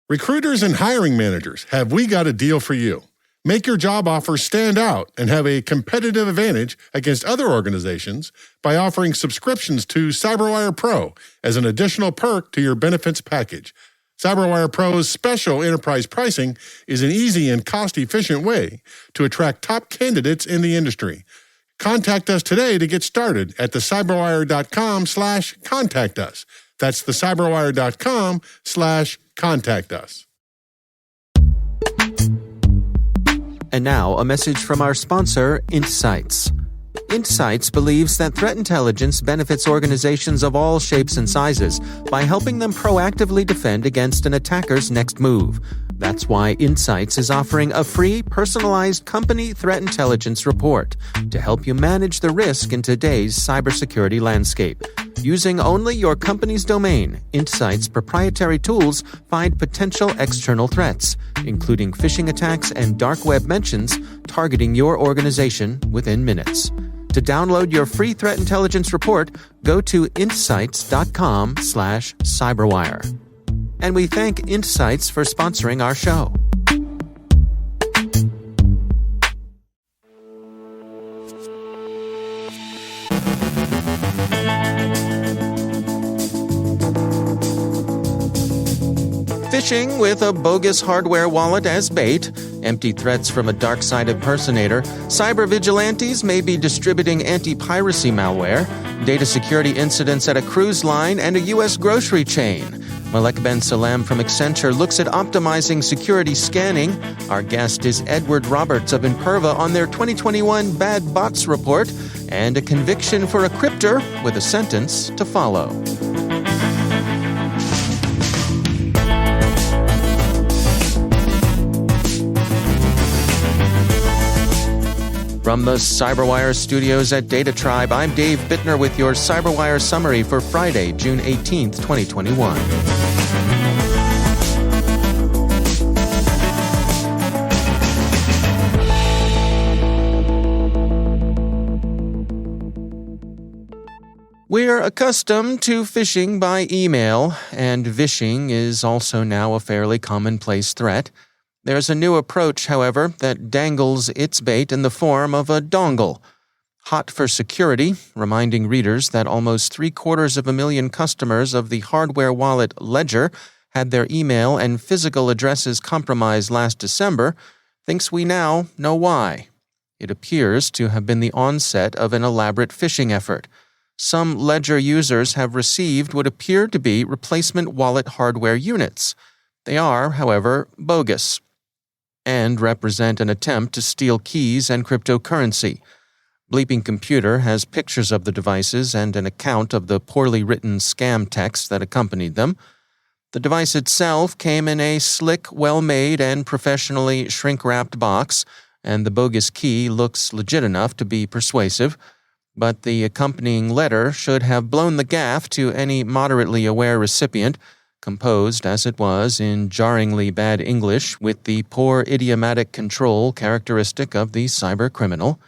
Recruiters and hiring managers, have we got a deal for you? Make your job offer stand out and have a competitive advantage against other organizations by offering subscriptions to CyberWire Pro as an additional perk to your benefits package. CyberWire Pro's special enterprise pricing is an easy and cost-efficient way to attract top candidates in the industry. Contact us today to get started at thecyberwire.com/contact us. That's thecyberwire.com/contact us. And now, a message from our sponsor, Insights. Insights believes that threat intelligence benefits organizations of all shapes and sizes by helping them proactively defend against an attacker's next move. That's why Insights is offering a free, personalized company threat intelligence report to help you manage the risk in today's cybersecurity landscape. Using only your company's domain, Insights' proprietary tools find potential external threats, including phishing attacks and dark web mentions targeting your organization within minutes. To download your free threat intelligence report, go to insights.com/cyberwire. And we thank Insights for sponsoring our show. Phishing with a bogus hardware wallet as bait, empty threats from a DarkSide impersonator, cyber vigilantes may be distributing anti-piracy malware, data security incidents at a cruise line and a U.S. grocery chain. Malek Ben Salem from Accenture looks at optimizing security scanning. Our guest is Edward Roberts of Imperva on their 2021 Bad Bots report, and a conviction for a crypter with a sentence to follow. From the CyberWire studios at Data Tribe, I'm Dave Bittner with your CyberWire summary for Friday, June 18th, 2021. We're accustomed to phishing by email, and vishing is also now a fairly commonplace threat. There's a new approach, however, that dangles its bait in the form of a dongle. Hot for security, reminding readers that almost 750,000 customers of the hardware wallet Ledger had their email and physical addresses compromised last December, thinks we now know why. It appears to have been the onset of an elaborate phishing effort. Some Ledger users have received what appear to be replacement wallet hardware units. They are, however, bogus and represent an attempt to steal keys and cryptocurrency. Bleeping Computer has pictures of the devices and an account of the poorly written scam text that accompanied them. The device itself came in a slick, well-made, and professionally shrink-wrapped box, and the bogus key looks legit enough to be persuasive, but the accompanying letter should have blown the gaff to any moderately aware recipient, composed as it was in jarringly bad English with the poor idiomatic control characteristic of the cyber criminal.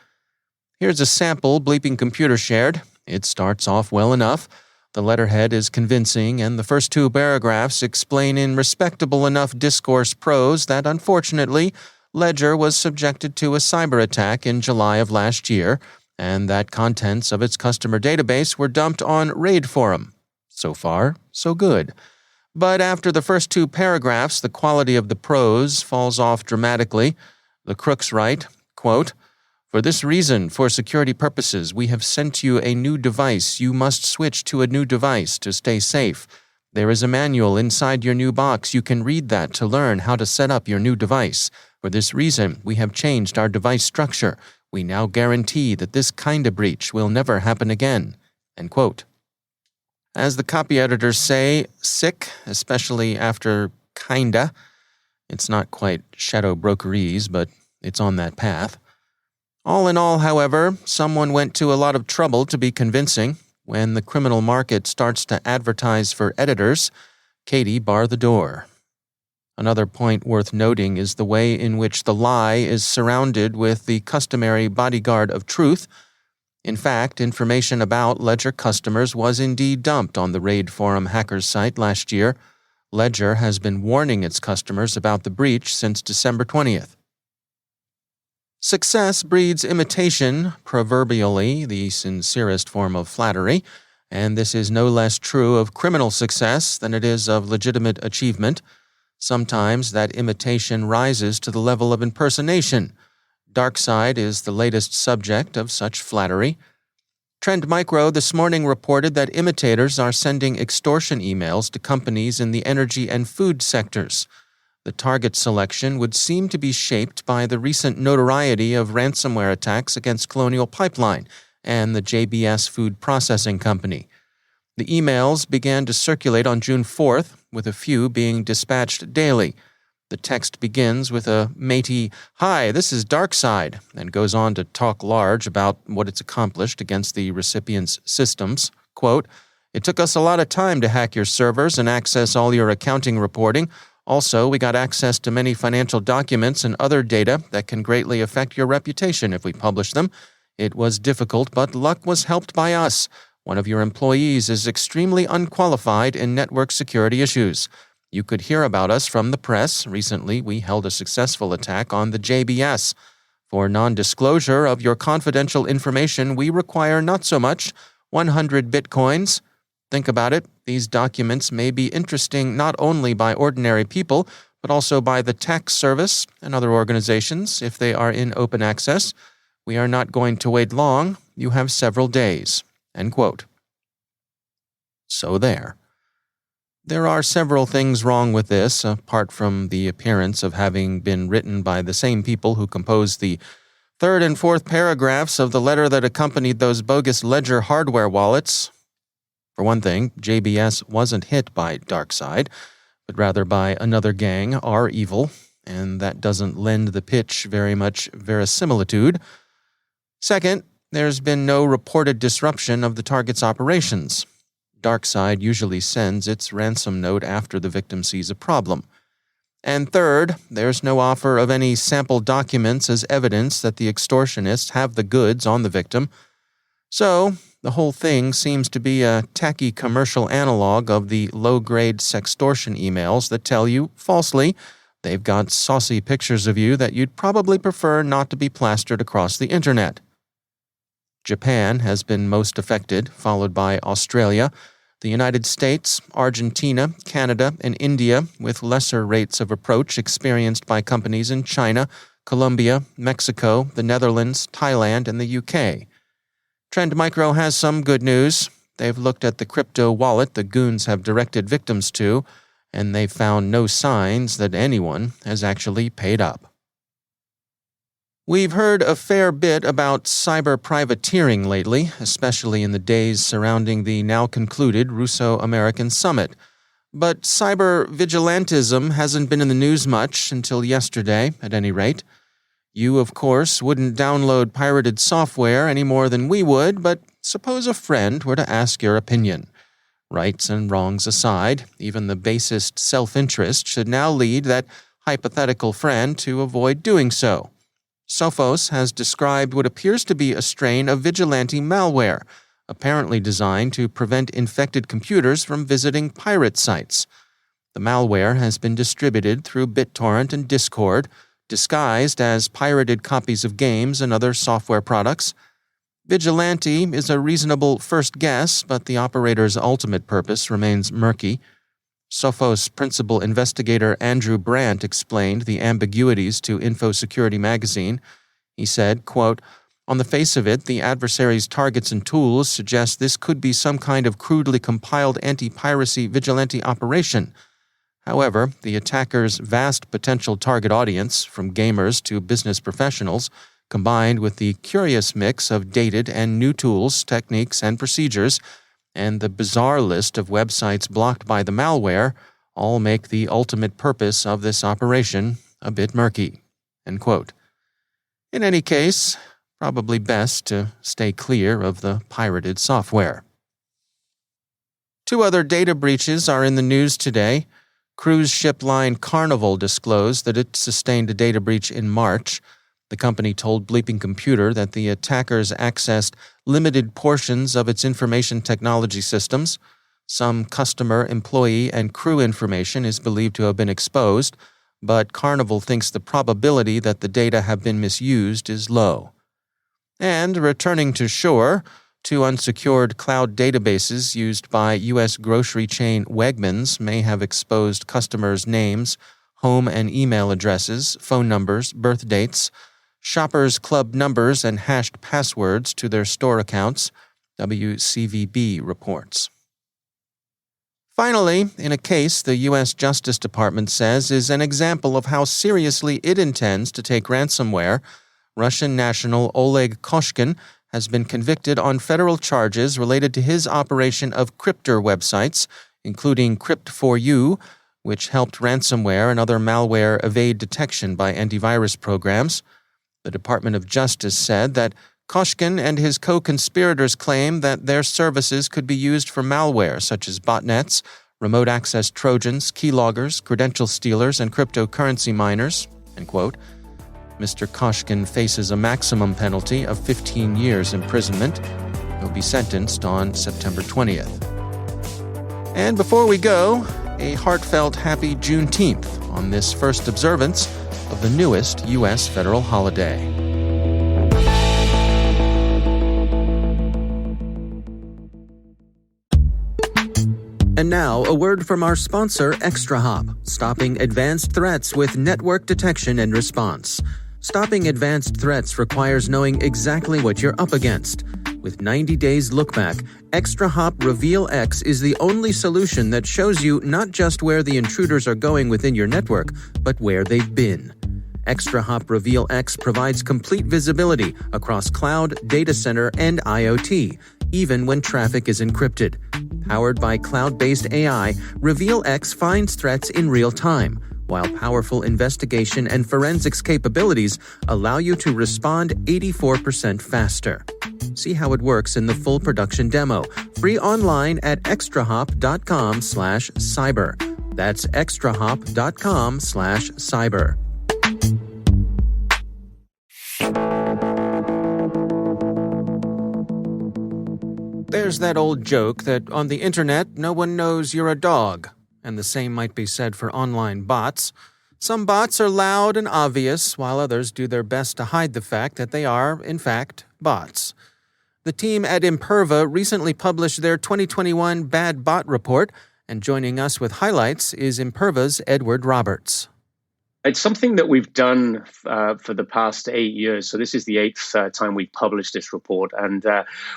Here's a sample Bleeping Computer shared. It starts off well enough. The letterhead is convincing, and the first two paragraphs explain in respectable enough discourse prose that, unfortunately, Ledger was subjected to a cyber attack in July of last year, and that contents of its customer database were dumped on Raid Forum. So far, so good. But after the first two paragraphs, the quality of the prose falls off dramatically. The crooks write, quote, "For this reason, for security purposes, we have sent you a new device. You must switch to a new device to stay safe. There is a manual inside your new box. You can read that to learn how to set up your new device. For this reason, we have changed our device structure. We now guarantee that this kind of breach will never happen again." End quote. As the copy editors say, sick, especially after kinda. It's not quite shadow brokerese, but it's on that path. All in all, however, someone went to a lot of trouble to be convincing. When the criminal market starts to advertise for editors, Katie bar the door. Another point worth noting is the way in which the lie is surrounded with the customary bodyguard of truth. In fact, information about Ledger customers was indeed dumped on the Raid Forum hackers site last year. Ledger has been warning its customers about the breach since December 20th. Success breeds imitation, proverbially the sincerest form of flattery, and this is no less true of criminal success than it is of legitimate achievement. Sometimes that imitation rises to the level of impersonation. DarkSide is the latest subject of such flattery. Trend Micro this morning reported that imitators are sending extortion emails to companies in the energy and food sectors. The target selection would seem to be shaped by the recent notoriety of ransomware attacks against Colonial Pipeline and the JBS Food Processing Company. The emails began to circulate on June 4th, with a few being dispatched daily. The text begins with a matey, "Hi, this is DarkSide," and goes on to talk large about what it's accomplished against the recipient's systems. Quote, "It took us a lot of time to hack your servers and access all your accounting reporting. Also, we got access to many financial documents and other data that can greatly affect your reputation if we publish them. It was difficult, but luck was helped by us. One of your employees is extremely unqualified in network security issues. You could hear about us from the press. Recently, we held a successful attack on the JBS. For non-disclosure of your confidential information, we require not so much 100 bitcoins. Think about it. These documents may be interesting not only by ordinary people, but also by the tax service and other organizations if they are in open access. We are not going to wait long. You have several days." End quote. So there. There are several things wrong with this, apart from the appearance of having been written by the same people who composed the third and fourth paragraphs of the letter that accompanied those bogus Ledger hardware wallets. For one thing, JBS wasn't hit by DarkSide, but rather by another gang, R-Evil, and that doesn't lend the pitch very much verisimilitude. Second, there's been no reported disruption of the target's operations. DarkSide usually sends its ransom note after the victim sees a problem. And third, there's no offer of any sample documents as evidence that the extortionists have the goods on the victim. So, the whole thing seems to be a tacky commercial analog of the low-grade sextortion emails that tell you, falsely, they've got saucy pictures of you that you'd probably prefer not to be plastered across the internet. Japan has been most affected, followed by Australia, the United States, Argentina, Canada, and India, with lesser rates of approach experienced by companies in China, Colombia, Mexico, the Netherlands, Thailand, and the UK. Trend Micro has some good news. They've looked at the crypto wallet the goons have directed victims to, and they've found no signs that anyone has actually paid up. We've heard a fair bit about cyber privateering lately, especially in the days surrounding the now-concluded Russo-American Summit. But cyber vigilantism hasn't been in the news much until yesterday, at any rate. You, of course, wouldn't download pirated software any more than we would, but suppose a friend were to ask your opinion. Rights and wrongs aside, even the basest self-interest should now lead that hypothetical friend to avoid doing so. Sophos has described what appears to be a strain of vigilante malware, apparently designed to prevent infected computers from visiting pirate sites. The malware has been distributed through BitTorrent and Discord, disguised as pirated copies of games and other software products. Vigilante is a reasonable first guess, but the operator's ultimate purpose remains murky. Sophos principal investigator Andrew Brandt explained the ambiguities to InfoSecurity magazine. He said, quote, "On the face of it, the adversary's targets and tools suggest this could be some kind of crudely compiled anti-piracy vigilante operation. However, the attacker's vast potential target audience, from gamers to business professionals, combined with the curious mix of dated and new tools, techniques, and procedures, and the bizarre list of websites blocked by the malware, all make the ultimate purpose of this operation a bit murky." End quote. In any case, probably best to stay clear of the pirated software. Two other data breaches are in the news today. Cruise ship line Carnival disclosed that it sustained a data breach in March. The company told Bleeping Computer that the attackers accessed limited portions of its information technology systems. Some customer, employee, and crew information is believed to have been exposed, but Carnival thinks the probability that the data have been misused is low. And returning to shore, 2 unsecured cloud databases used by U.S. grocery chain Wegmans may have exposed customers' names, home and email addresses, phone numbers, birth dates, shoppers' club numbers, and hashed passwords to their store accounts, WCVB reports. Finally, in a case the U.S. Justice Department says is an example of how seriously it intends to take ransomware, Russian national Oleg Koshkin has been convicted on federal charges related to his operation of crypter websites, including Crypt4U, which helped ransomware and other malware evade detection by antivirus programs. The Department of Justice said that Koshkin and his co-conspirators claim that their services could be used for malware such as botnets, remote access trojans, keyloggers, credential stealers, and cryptocurrency miners, end quote. Mr. Koshkin faces a maximum penalty of 15 years imprisonment. He'll be sentenced on September 20th. And before we go, a heartfelt happy Juneteenth on this first observance of the newest U.S. federal holiday. And now, a word from our sponsor, ExtraHop, stopping advanced threats with network detection and response. Stopping advanced threats requires knowing exactly what you're up against. With 90 days look-back, ExtraHop Reveal X is the only solution that shows you not just where the intruders are going within your network, but where they've been. ExtraHop Reveal X provides complete visibility across cloud, data center, and IoT, even when traffic is encrypted. Powered by cloud-based AI, Reveal X finds threats in real time, while powerful investigation and forensics capabilities allow you to respond 84% faster. See how it works in the full production demo, free online at extrahop.com/cyber. That's extrahop.com/cyber. There's that old joke that on the internet, no one knows you're a dog, and the same might be said for online bots. Some bots are loud and obvious, while others do their best to hide the fact that they are, in fact, bots. The team at Imperva recently published their 2021 Bad Bot Report, and joining us with highlights is Imperva's Edward Roberts. It's something that we've done for the past 8 years. So this is the 8th time we've published this report. And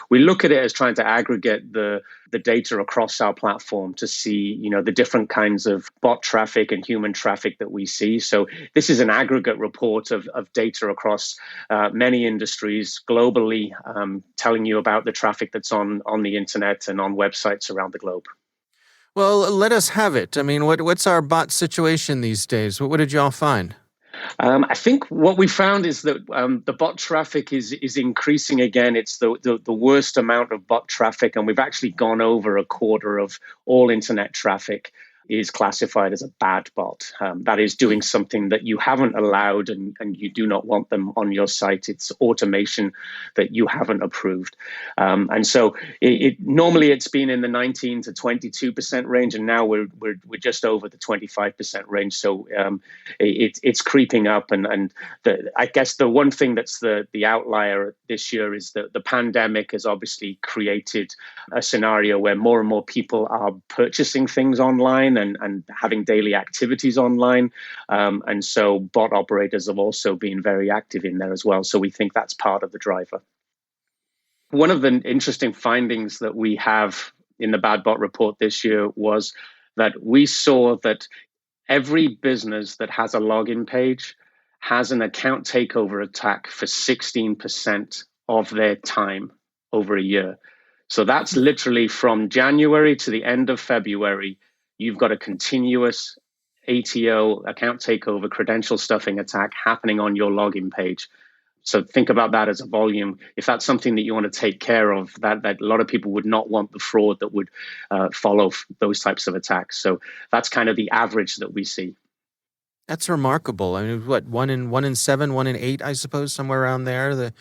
we look at it as trying to aggregate the data across our platform to see, the different kinds of bot traffic and human traffic that we see. So this is an aggregate report of data across many industries globally, telling you about the traffic that's on the internet and on websites around the globe. Well, let us have it. I mean, what's our bot situation these days? What did you all find? I think what we found is that the bot traffic is increasing again. It's the worst amount of bot traffic, and we've actually gone over a quarter of all internet traffic is classified as a bad bot. That is doing something that you haven't allowed and you do not want them on your site. It's automation that you haven't approved. And so normally it's been in the 19 to 22% range, and now we're just over the 25% range. So it's creeping up. And I guess the one thing that's the outlier this year is that the pandemic has obviously created a scenario where more and more people are purchasing things online and having daily activities online. And so bot operators have also been very active in there as well. So we think that's part of the driver. One of the interesting findings that we have in the Bad Bot report this year was that we saw that every business that has a login page has an account takeover attack for 16% of their time over a year. So that's literally from January to the end of February. You've got a continuous ATO, account takeover, credential stuffing attack happening on your login page. So think about that as a volume. If that's something that you want to take care of, that a lot of people would not want the fraud that would follow those types of attacks. So that's kind of the average that we see. That's remarkable. I mean, what, 1 in 7, 1 in 8, I suppose, somewhere around there.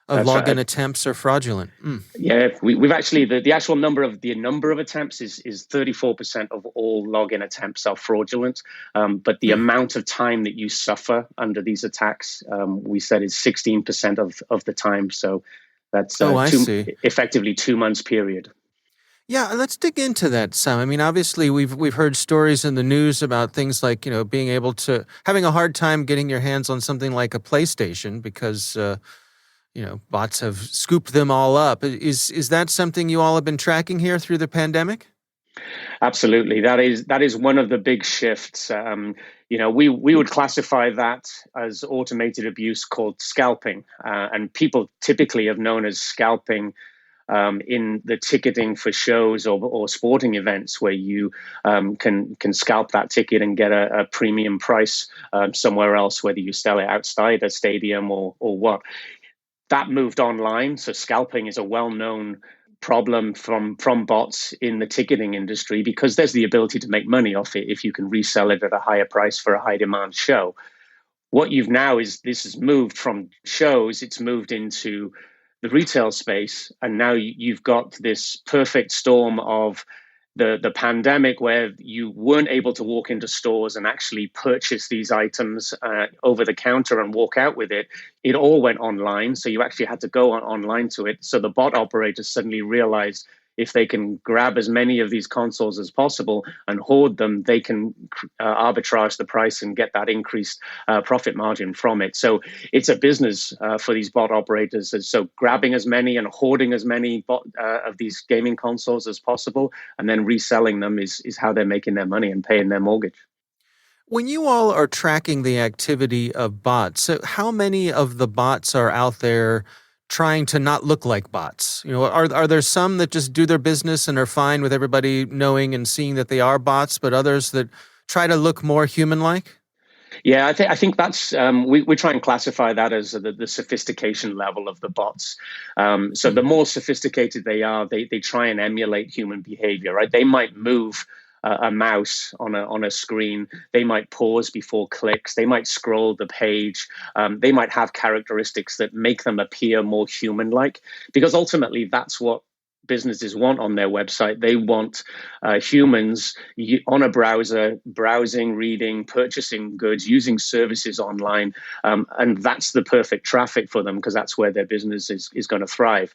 of login attempts are fraudulent. Yeah, we've actually the actual number of attempts is 34% of all login attempts are fraudulent. But the amount of time that you suffer under these attacks, we said is 16% of the time. So that's effectively 2 months period. Yeah, let's dig into that some. I mean, obviously, we've heard stories in the news about things like, being able to having a hard time getting your hands on something like a PlayStation because bots have scooped them all up. Is that something you all have been tracking here through the pandemic? Absolutely, that is one of the big shifts. We would classify that as automated abuse called scalping, and people typically have known as scalping in the ticketing for shows or sporting events where you can scalp that ticket and get a premium price somewhere else, whether you sell it outside a stadium or what. That moved online. So scalping is a well-known problem from bots in the ticketing industry because there's the ability to make money off it if you can resell it at a higher price for a high demand show. What you've now is this has moved from shows, it's moved into the retail space. And now you've got this perfect storm of the pandemic where you weren't able to walk into stores and actually purchase these items over the counter and walk out with it. It all went online. So you actually had to go online to it. So the bot operators suddenly realized if they can grab as many of these consoles as possible and hoard them, they can arbitrage the price and get that increased profit margin from it. So it's a business for these bot operators. And so grabbing as many and hoarding as many of these gaming consoles as possible and then reselling them is how they're making their money and paying their mortgage. When you all are tracking the activity of bots, so how many of the bots are out there trying to not look like bots? Are there some that just do their business and are fine with everybody knowing and seeing that they are bots, but others that try to look more human-like? Yeah, I think that's we try and classify that as the sophistication level of the bots. So the more sophisticated they are, they try and emulate human behavior, right? They might move a mouse on a screen. They might pause before clicks. They might scroll the page. They might have characteristics that make them appear more human-like, because ultimately that's what businesses want on their website. They want humans on a browser, browsing, reading, purchasing goods, using services online. And that's the perfect traffic for them because that's where their business is going to thrive.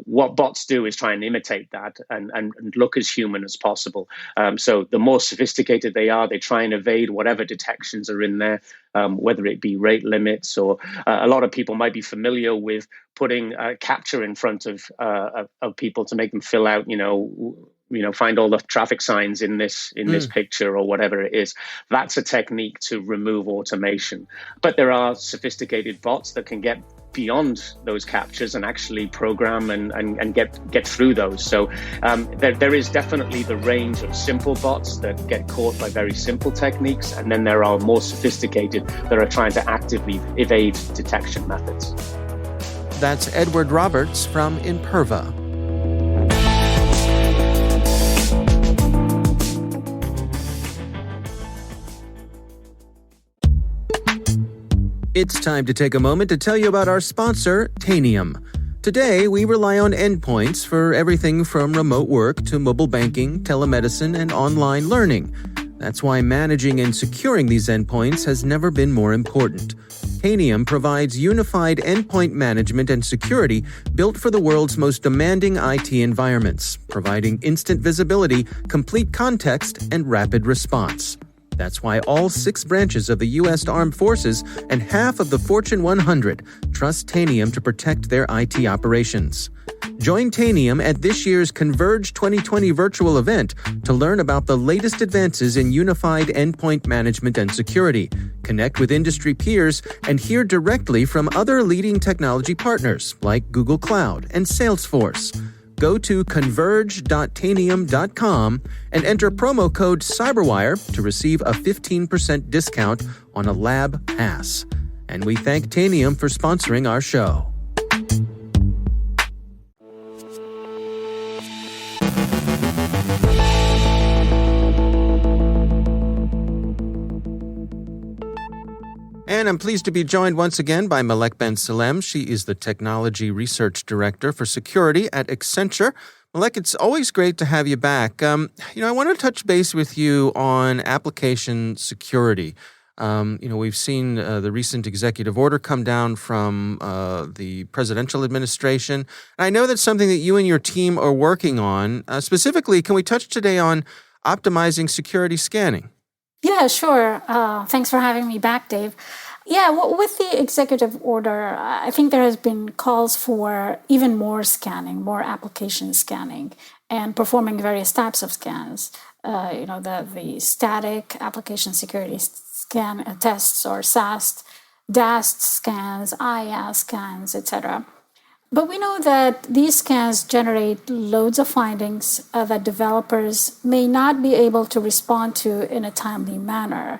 What bots do is try and imitate that and look as human as possible. So the more sophisticated they are, they try and evade whatever detections are in there, whether it be rate limits or a lot of people might be familiar with putting capture in front of people to make them fill out, find all the traffic signs in this picture or whatever it is. That's a technique to remove automation. But there are sophisticated bots that can get beyond those captures and actually program and get through those. So there is definitely the range of simple bots that get caught by very simple techniques, and then there are more sophisticated that are trying to actively evade detection methods. That's Edward Roberts from Imperva. It's time to take a moment to tell you about our sponsor, Tanium. Today, we rely on endpoints for everything from remote work to mobile banking, telemedicine, and online learning. That's why managing and securing these endpoints has never been more important. Tanium provides unified endpoint management and security built for the world's most demanding IT environments, providing instant visibility, complete context, and rapid response. That's why all 6 branches of the U.S. Armed Forces and half of the Fortune 100 trust Tanium to protect their IT operations. Join Tanium at this year's Converge 2020 virtual event to learn about the latest advances in unified endpoint management and security, connect with industry peers, and hear directly from other leading technology partners like Google Cloud and Salesforce. Go to converge.tanium.com and enter promo code CyberWire to receive a 15% discount on a lab pass. And we thank Tanium for sponsoring our show. And I'm pleased to be joined once again by Malek Ben Salem. She is the Technology Research Director for Security at Accenture. Malek, it's always great to have you back. I want to touch base with you on application security. We've seen the recent executive order come down from the presidential administration. And I know that's something that you and your team are working on. Specifically, can we touch today on optimizing security scanning? Yeah, sure. Thanks for having me back, Dave. Yeah, with the executive order, I think there has been calls for even more scanning, more application scanning, and performing various types of scans. The static application security scan tests, or SAST, DAST scans, IAS scans, etc. But we know that these scans generate loads of findings that developers may not be able to respond to in a timely manner,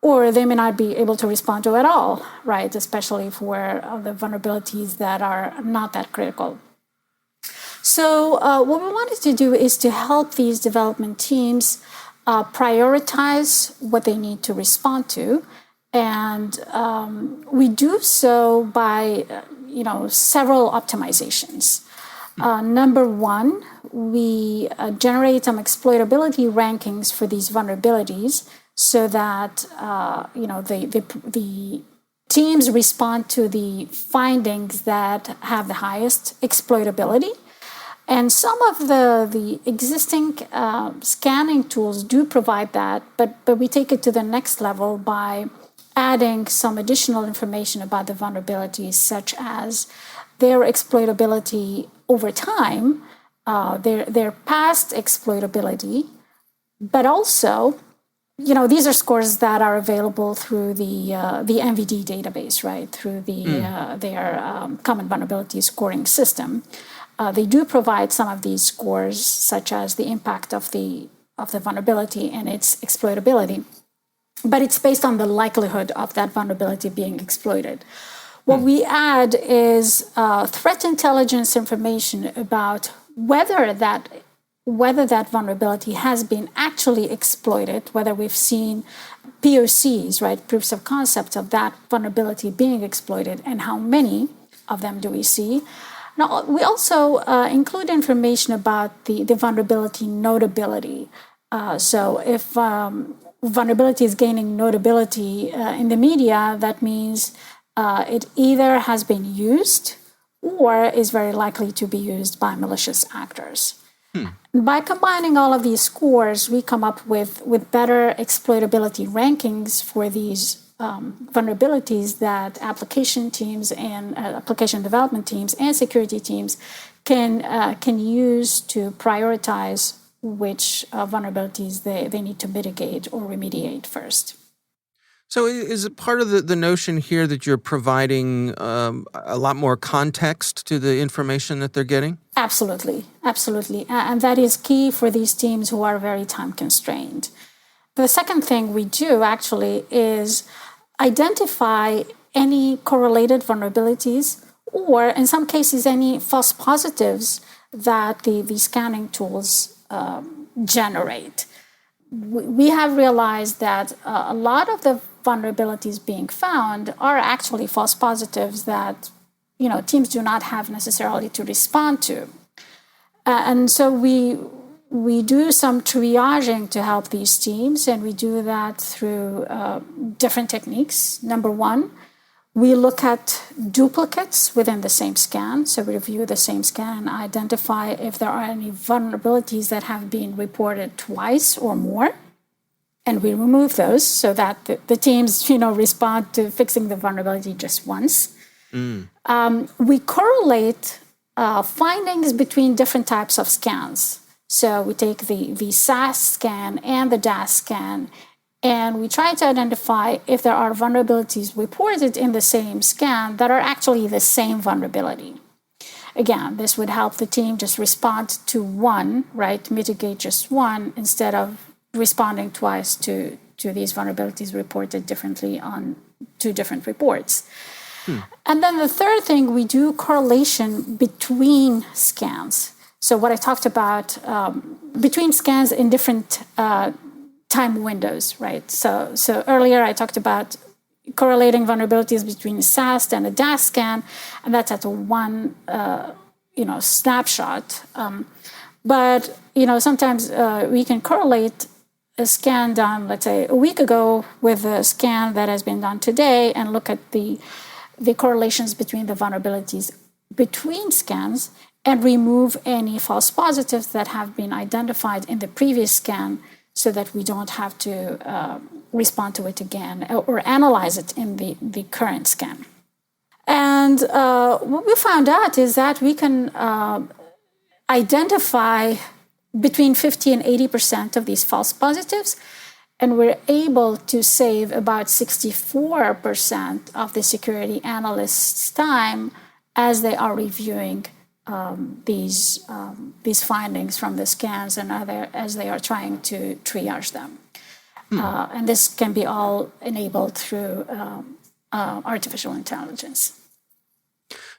or they may not be able to respond to at all, right? Especially for the vulnerabilities that are not that critical. So what we wanted to do is to help these development teams prioritize what they need to respond to. And we do so by several optimizations. Number one, we generate some exploitability rankings for these vulnerabilities so that the teams respond to the findings that have the highest exploitability. And some of the existing scanning tools do provide that, but we take it to the next level by adding some additional information about the vulnerabilities, such as their exploitability over time, their past exploitability, but also, these are scores that are available through the MVD database, right? Through their common vulnerability scoring system. They do provide some of these scores, such as the impact of the vulnerability and its exploitability. But it's based on the likelihood of that vulnerability being exploited. What we add is threat intelligence information about whether that vulnerability has been actually exploited, whether we've seen POCs, right, proofs of concept of that vulnerability being exploited, and how many of them do we see. Now, we also include information about the vulnerability notability. So if vulnerability is gaining notability in the media, that means it either has been used or is very likely to be used by malicious actors. By combining all of these scores, we come up with better exploitability rankings for these vulnerabilities that application teams and application development teams and security teams can use to prioritize which vulnerabilities they need to mitigate or remediate first. So is it part of the notion here that you're providing a lot more context to the information that they're getting? Absolutely. And that is key for these teams who are very time constrained. The second thing we do actually is identify any correlated vulnerabilities, or in some cases, any false positives that the scanning tools generate. We have realized that a lot of the vulnerabilities being found are actually false positives that teams do not have necessarily to respond to. And so we do some triaging to help these teams, and we do that through different techniques. Number one, we look at duplicates within the same scan. So we review the same scan and identify if there are any vulnerabilities that have been reported twice or more. And we remove those so that the teams, respond to fixing the vulnerability just once. We correlate findings between different types of scans. So we take the SAST scan and the DAST scan, and we try to identify if there are vulnerabilities reported in the same scan that are actually the same vulnerability. Again, this would help the team just respond to one, right? Mitigate just one instead of responding twice to these vulnerabilities reported differently on two different reports. And then the third thing, we do correlation between scans. So what I talked about, between scans in different time windows, right? So earlier I talked about correlating vulnerabilities between a SAST and a DAS scan, and that's at one snapshot. But sometimes we can correlate a scan done, let's say, a week ago with a scan that has been done today, and look at the correlations between the vulnerabilities between scans, and remove any false positives that have been identified in the previous scan, so that we don't have to respond to it again or analyze it in the current scan. And what we found out is that we can identify between 50 and 80% of these false positives, and we're able to save about 64% of the security analysts' time as they are reviewing these findings from the scans and as they are trying to triage them. And this can be all enabled through artificial intelligence.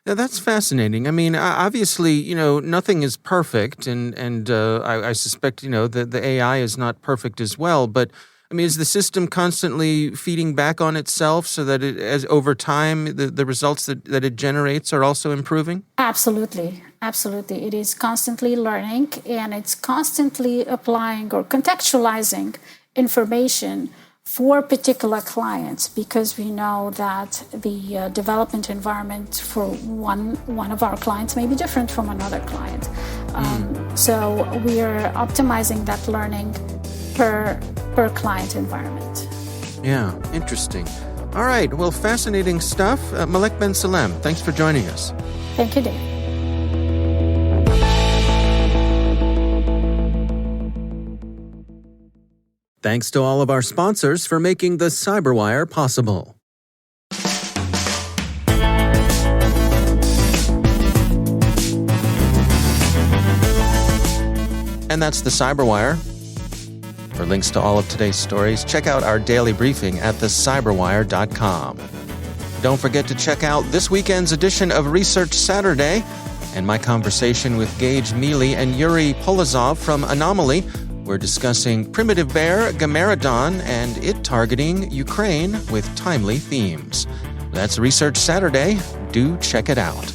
Now, that's fascinating. I mean, obviously, nothing is perfect, and I suspect, the AI is not perfect as well. But I mean, is the system constantly feeding back on itself so that as over time, the results that it generates are also improving? Absolutely. It is constantly learning, and it's constantly applying or contextualizing information for particular clients, because we know that the development environment for one of our clients may be different from another client. So we are optimizing that learning per client environment. Yeah, interesting. All right, well, fascinating stuff. Malek Ben Salem, thanks for joining us. Thank you, Dave. Thanks to all of our sponsors for making the CyberWire possible. And that's the CyberWire. For links to all of today's stories, check out our daily briefing at thecyberwire.com. Don't forget to check out this weekend's edition of Research Saturday and my conversation with Gage Mealy and Yuri Polozov from Anomaly. We're discussing Primitive Bear, Gameradon, and it targeting Ukraine with timely themes. That's Research Saturday. Do check it out.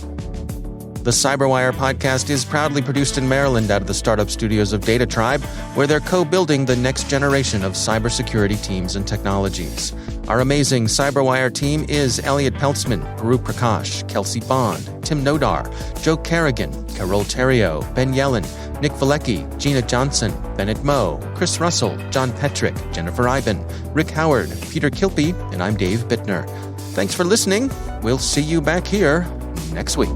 The CyberWire podcast is proudly produced in Maryland out of the startup studios of Data Tribe, where they're co-building the next generation of cybersecurity teams and technologies. Our amazing CyberWire team is Elliot Peltzman, Guru Prakash, Kelsey Bond, Tim Nodar, Joe Kerrigan, Carol Terrio, Ben Yellen, Nick Valecki, Gina Johnson, Bennett Moe, Chris Russell, John Petrick, Jennifer Iben, Rick Howard, Peter Kilpie, and I'm Dave Bittner. Thanks for listening. We'll see you back here next week.